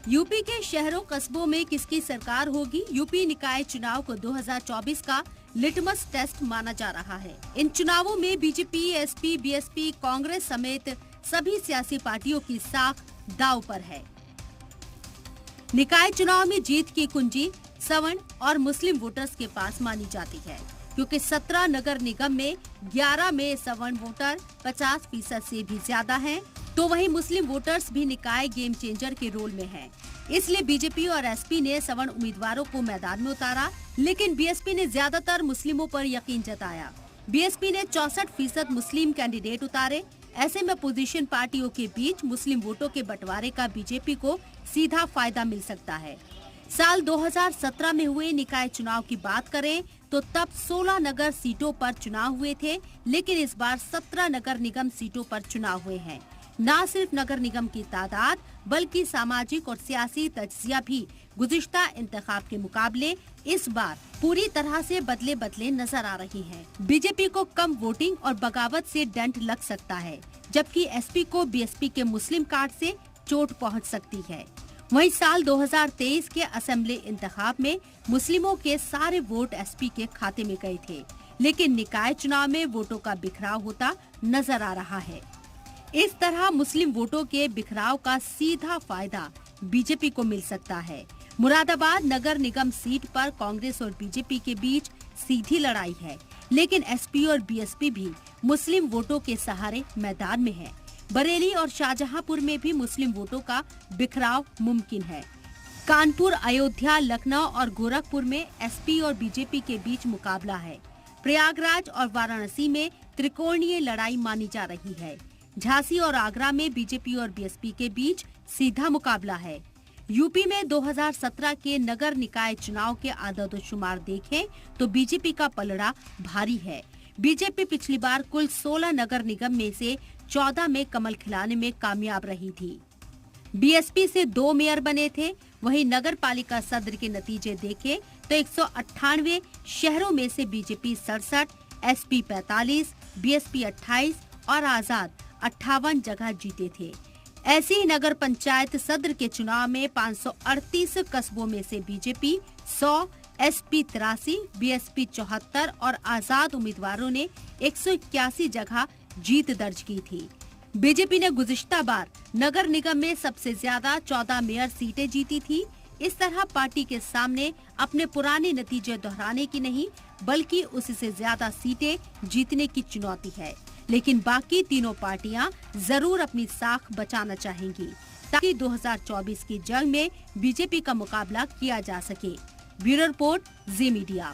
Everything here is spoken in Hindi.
यूपी के शहरों कस्बों में किसकी सरकार होगी? यूपी निकाय चुनाव को 2024 का लिटमस टेस्ट माना जा रहा है। इन चुनावों में बीजेपी, एसपी, बीएसपी, कांग्रेस समेत सभी सियासी पार्टियों की साख दांव पर है। निकाय चुनाव में जीत की कुंजी सवर्ण और मुस्लिम वोटर्स के पास मानी जाती है, क्योंकि 17 नगर निगम में 11 में सवर्ण वोटर 50% से भी ज्यादा हैं, तो वहीं मुस्लिम वोटर्स भी निकाय गेम चेंजर के रोल में हैं। इसलिए बीजेपी और एसपी ने सवर्ण उम्मीदवारों को मैदान में उतारा, लेकिन बीएसपी ने ज्यादातर मुस्लिमों पर यकीन जताया। बीएसपी ने 64% मुस्लिम कैंडिडेट उतारे। ऐसे में अपोजिशन पार्टियों के बीच मुस्लिम वोटों के बंटवारे का बीजेपी को सीधा फायदा मिल सकता है। साल 2017 में हुए निकाय चुनाव की बात करें तो तब 16 नगर सीटों पर चुनाव हुए थे, लेकिन इस बार 17 नगर निगम सीटों पर चुनाव हुए हैं। न सिर्फ नगर निगम की तादाद बल्कि सामाजिक और सियासी तज्जिया भी गुज़िश्ता इंतखाब के मुकाबले इस बार पूरी तरह से बदले नजर आ रही हैं। बीजेपी को कम वोटिंग और बगावत से डंट लग सकता है, जबकि एसपी को बीएसपी के मुस्लिम कार्ड से चोट पहुंच सकती है। वहीं साल 2023 के असेंबली इंतखाब में मुस्लिमों के सारे वोट एसपी के खाते में गए थे, लेकिन निकाय चुनाव में वोटों का बिखराव होता नजर आ रहा है। इस तरह मुस्लिम वोटों के बिखराव का सीधा फायदा बीजेपी को मिल सकता है। मुरादाबाद नगर निगम सीट पर कांग्रेस और बीजेपी के बीच सीधी लड़ाई है, लेकिन एसपी और बीएसपी भी मुस्लिम वोटों के सहारे मैदान में है। बरेली और शाहजहांपुर में भी मुस्लिम वोटों का बिखराव मुमकिन है। कानपुर, अयोध्या, लखनऊ और गोरखपुर में एसपी और बीजेपी के बीच मुकाबला है। प्रयागराज और वाराणसी में त्रिकोणीय लड़ाई मानी जा रही है। झांसी और आगरा में बीजेपी और बीएसपी के बीच सीधा मुकाबला है। यूपी में 2017 के नगर निकाय चुनाव के आदतोशुमार देखें तो बीजेपी का पलड़ा भारी है। बीजेपी पिछली बार कुल 16 नगर निगम में से 14 में कमल खिलाने में कामयाब रही थी। बीएसपी से 2 मेयर बने थे। वहीं नगर पालिका सदर के नतीजे देखें तो 198 शहरों में से बीजेपी 67, एसपी 45, बीएसपी 28 और आजाद 58 जगह जीते थे। ऐसी ही नगर पंचायत सदर के चुनाव में 538 कस्बों में से बीजेपी 100, एसपी 83, बीएसपी 74 और आजाद उम्मीदवारों ने 181 जगह जीत दर्ज की थी। बीजेपी ने गुज़िश्ता बार नगर निगम में सबसे ज्यादा 14 मेयर सीटें जीती थी। इस तरह पार्टी के सामने अपने पुराने नतीजे दोहराने की नहीं, बल्कि उससे ज्यादा सीटें जीतने की चुनौती है। लेकिन बाकी तीनों पार्टियां जरूर अपनी साख बचाना चाहेंगी, ताकि 2024 की जंग में बीजेपी का मुकाबला किया जा सके। ब्यूरो रिपोर्ट, जी मीडिया।